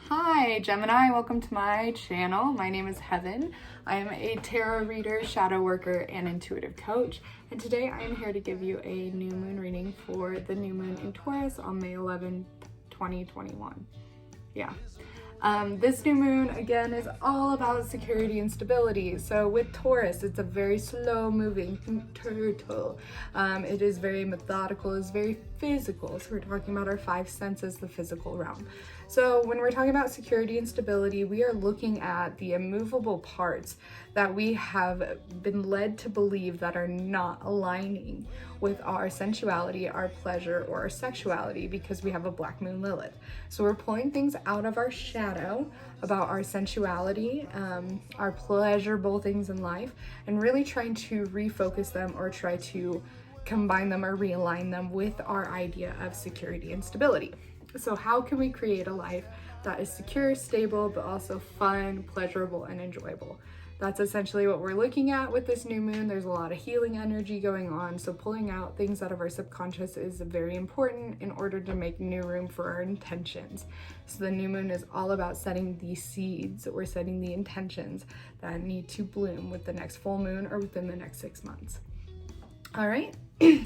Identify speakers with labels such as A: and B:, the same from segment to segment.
A: Hi Gemini, welcome to my channel. My name is Heaven. I am a tarot reader, shadow worker, and intuitive coach. And today I am here to give you a new moon reading for the new moon in Taurus on May 11th, 2021. Yeah. This new moon, again, is all about security and stability. So with Taurus, it's a very slow moving turtle. It is very methodical, it's very physical. So we're talking about our five senses, the physical realm. So when we're talking about security and stability, we are looking at the immovable parts that we have been led to believe that are not aligning with our sensuality, our pleasure, or our sexuality because we have a black moon Lilith. So we're pulling things out of our shadow about our sensuality, our pleasurable things in life, and really trying to refocus them or try to combine them or realign them with our idea of security and stability. So how can we create a life that is secure, stable, but also fun, pleasurable, and enjoyable? That's essentially what we're looking at with this new moon. There's a lot of healing energy going on. So pulling out things out of our subconscious is very important in order to make new room for our intentions. So the new moon is all about setting the seeds or setting the intentions that need to bloom with the next full moon or within the next 6 months. All right.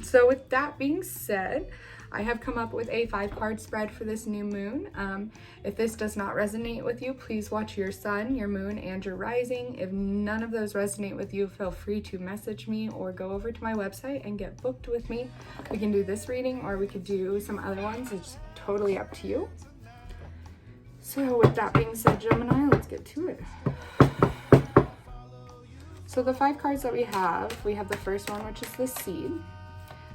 A: So with that being said, I have come up with a 5-card spread for this new moon. If this does not resonate with you, please watch your sun, your moon, and your rising. If none of those resonate with you, feel free to message me or go over to my website and get booked with me. We can do this reading or we could do some other ones. It's totally up to you. So with that being said, Gemini, let's get to it. So the 5 cards that we have the first one, which is the seed.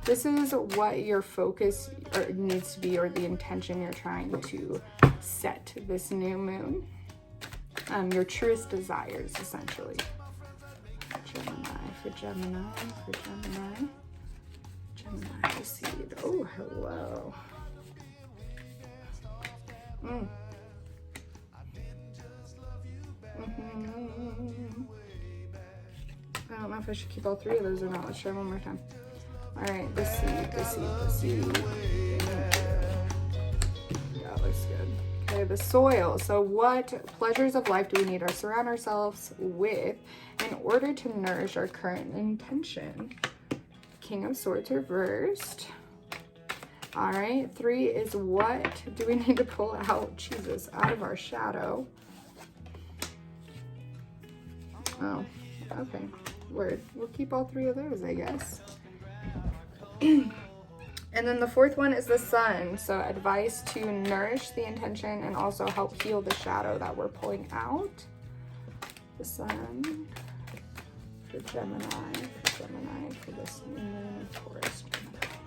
A: This is what your focus needs to be, or the intention you're trying to set this new moon. Your truest desires, essentially. Gemini. Gemini seed. Oh, hello. I don't know if I should keep all 3 of those or not. Let's try one more time. All right, the seed. Yeah, looks good. Okay, the soil. So what pleasures of life do we need to surround ourselves with in order to nourish our current intention? King of Swords reversed. All right, 3 is what do we need to pull out, Jesus, out of our shadow? Oh, okay, word. We'll keep all 3 of those, I guess. And then the 4th one is the sun. So advice to nourish the intention and also help heal the shadow that we're pulling out. The sun for Gemini, for this new moon, Taurus, Geminis.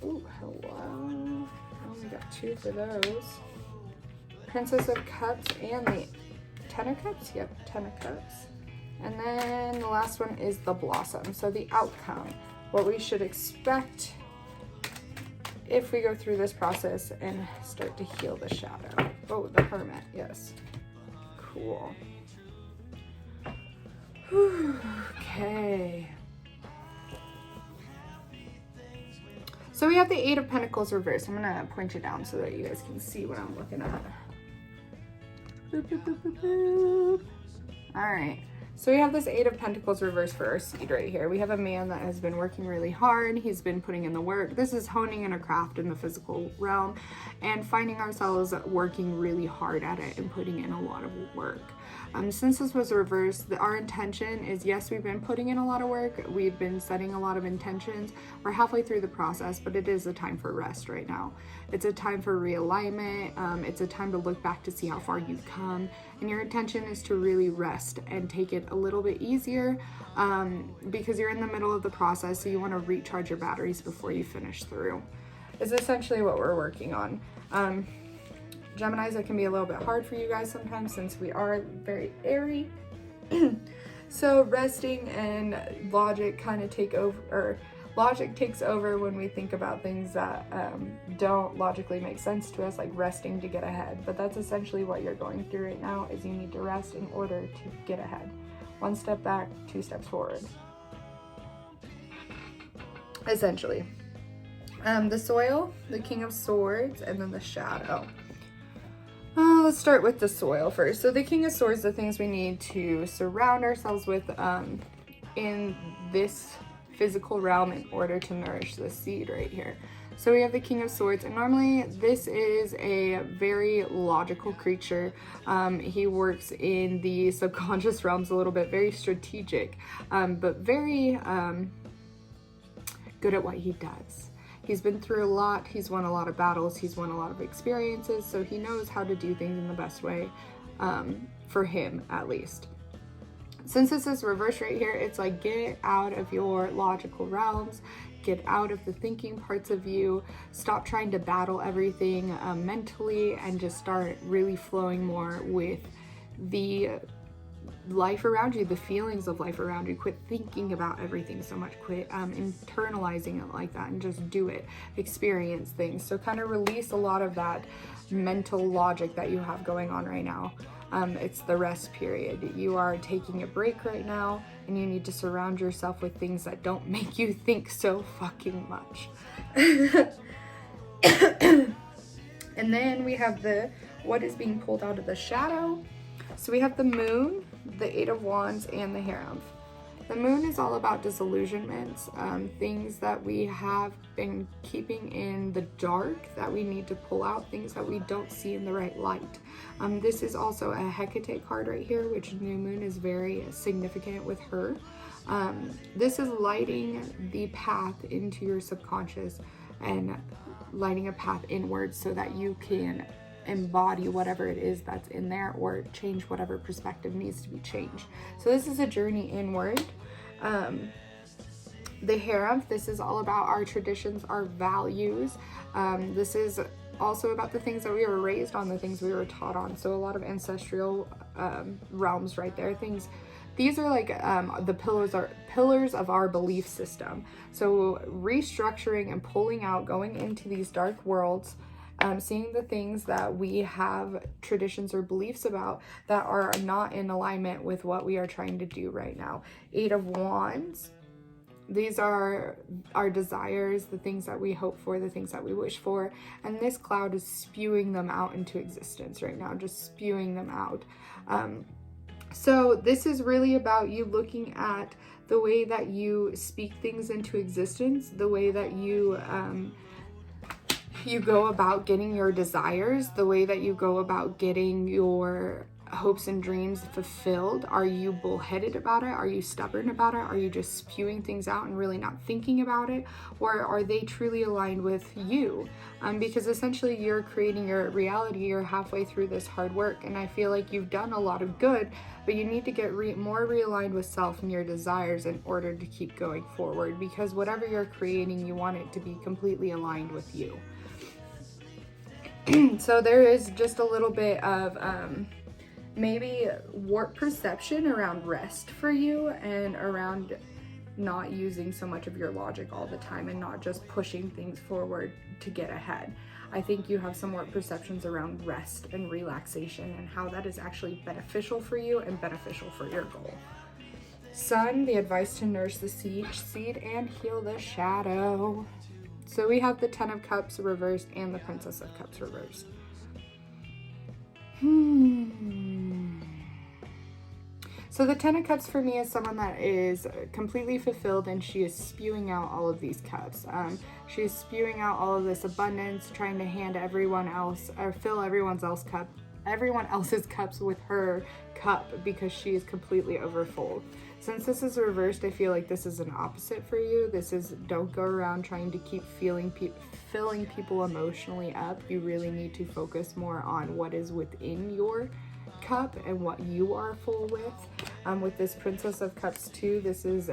A: Ooh, hello. I only got 2 for those. Princess of Cups and the 10 of Cups? Yep, 10 of Cups. And then the last one is the Blossom. So the outcome, what we should expect if we go through this process and start to heal the shadow. Oh, the Hermit, yes. Cool. Whew, okay. So we have the 8 of Pentacles reversed. I'm gonna point it down so that you guys can see what I'm looking at. Boop, boop, boop, boop, boop. All right, so we have this 8 of Pentacles reversed for our seed right here. We have a man that has been working really hard. He's been putting in the work. This is honing in a craft in the physical realm and finding ourselves working really hard at it and putting in a lot of work. Since this was reversed, our intention is, yes, we've been putting in a lot of work. We've been setting a lot of intentions. We're halfway through the process, but it is a time for rest right now. It's a time for realignment. It's a time to look back to see how far you've come. And your intention is to really rest and take it a little bit easier because you're in the middle of the process. So you want to recharge your batteries before you finish through. Is essentially what we're working on. Geminis, it can be a little bit hard for you guys sometimes since we are very airy. So resting and logic kind of take over, or logic takes over when we think about things that don't logically make sense to us, like resting to get ahead. But that's essentially what you're going through right now, is you need to rest in order to get ahead. 1 step back, 2 steps forward. essentially. The soil, the King of Swords, and then the shadow. Let's start with the soil first. So the King of Swords, the things we need to surround ourselves with in this physical realm in order to nourish the seed right here. So we have the King of Swords, and normally this is a very logical creature. He works in the subconscious realms a little bit, very strategic, but very good at what he does. He's been through a lot, he's won a lot of battles, he's won a lot of experiences, so he knows how to do things in the best way, for him at least. Since this is reversed right here, it's like, get out of your logical realms, get out of the thinking parts of you, stop trying to battle everything mentally, and just start really flowing more with the life around you, the feelings of life around you. Quit thinking about everything so much, quit internalizing it like that, and just do it, experience things. So kind of release a lot of that mental logic that you have going on right now. It's the rest period. You are taking a break right now, and you need to surround yourself with things that don't make you think so fucking much. And then we have what is being pulled out of the shadow. So we have the Moon, the Eight of Wands, and the Hierophant. The Moon is all about disillusionments, things that we have been keeping in the dark that we need to pull out, things that we don't see in the right light. This is also a Hecate card right here, which New Moon is very significant with her. This is lighting the path into your subconscious and lighting a path inwards so that you can embody whatever it is that's in there, or change whatever perspective needs to be changed. So this is a journey inward. The Hierophant, this is all about our traditions, our values. This is also about the things that we were raised on, the things we were taught on. So a lot of ancestral realms right there. These are like the pillars of our belief system. So restructuring and pulling out, going into these dark worlds, seeing the things that we have traditions or beliefs about that are not in alignment with what we are trying to do right now. Eight of Wands. These are our desires, the things that we hope for, the things that we wish for. And this cloud is spewing them out into existence right now, just spewing them out. So this is really about you looking at the way that you speak things into existence, the way that you go about getting your desires, the way that you go about getting your hopes and dreams fulfilled. Are you bullheaded about it? Are you stubborn about it? Are you just spewing things out and really not thinking about it? Or are they truly aligned with you? Because essentially you're creating your reality. You're halfway through this hard work, and I feel like you've done a lot of good, but you need to get more realigned with self and your desires in order to keep going forward, because whatever you're creating, you want it to be completely aligned with you. So there is just a little bit of maybe warped perception around rest for you, and around not using so much of your logic all the time and not just pushing things forward to get ahead. I think you have some warped perceptions around rest and relaxation and how that is actually beneficial for you and beneficial for your goal. Sun, the advice to nourish the seed and heal the shadow. So we have the Ten of Cups reversed and the Princess of Cups reversed. So the Ten of Cups for me is someone that is completely fulfilled, and she is spewing out all of these cups. She is spewing out all of this abundance, trying to hand everyone else, or fill everyone else's cups with her cup, because she is completely overfull. Since this is reversed, I feel like this is an opposite for you. This is, don't go around trying to keep filling people emotionally up. You really need to focus more on what is within your cup and what you are full with. With this Princess of Cups too, this is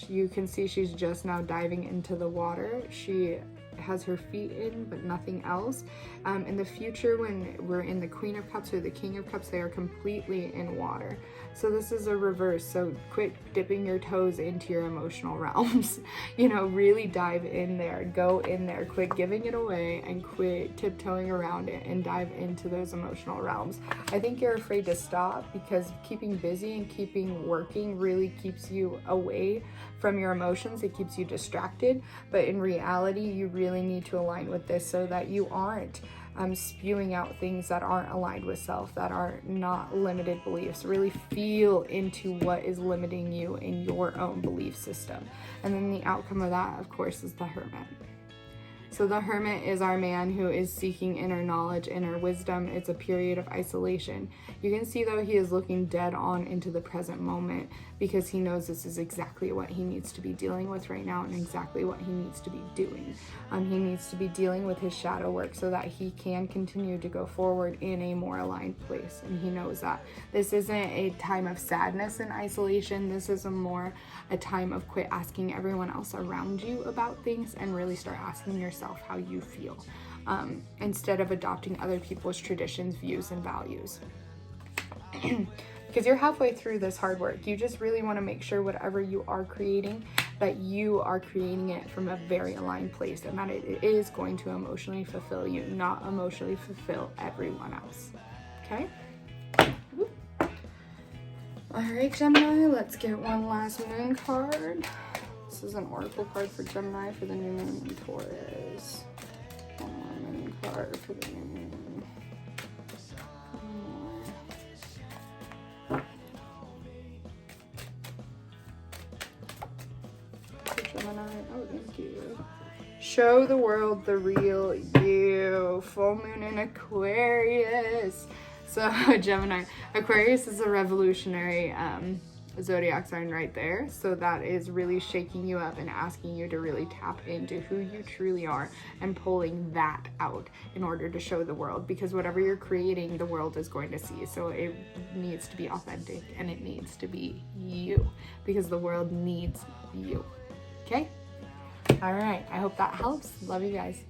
A: you can see she's just now diving into the water. She has her feet in, but nothing else. In the future, when we're in the Queen of Cups or the King of Cups, they are completely in water. So this is a reverse. So quit dipping your toes into your emotional realms. You know, really dive in there, go in there, quit giving it away, and quit tiptoeing around it and dive into those emotional realms. I think you're afraid to stop because keeping busy and keeping working really keeps you away from your emotions. It keeps you distracted, but in reality, you really need to align with this so that you aren't spewing out things that aren't aligned with self, that are not limited beliefs. Really feel into what is limiting you in your own belief system. And then the outcome of that, of course, is the Hermit. So the Hermit is our man who is seeking inner knowledge, inner wisdom. It's a period of isolation. You can see, though, he is looking dead on into the present moment because he knows this is exactly what he needs to be dealing with right now and exactly what he needs to be doing. He needs to be dealing with his shadow work so that he can continue to go forward in a more aligned place. And he knows that this isn't a time of sadness and isolation. This is a time of quit asking everyone else around you about things and really start asking yourself how you feel, instead of adopting other people's traditions, views, and values. Because you're halfway through this hard work. You just really want to make sure whatever you are creating, that you are creating it from a very aligned place and that it is going to emotionally fulfill you, not emotionally fulfill everyone else. Okay? All right, Gemini, let's get one last moon card. This is an oracle card for Gemini for the new moon in Taurus. One more moon card for the new moon. Gemini, oh, thank you. Show the world the real you. Full moon in Aquarius. So Gemini, Aquarius is a revolutionary zodiac sign right there. So that is really shaking you up and asking you to really tap into who you truly are and pulling that out in order to show the world, because whatever you're creating, the world is going to see. So it needs to be authentic and it needs to be you, because the world needs you. Okay? All right. I hope that helps. Love you guys.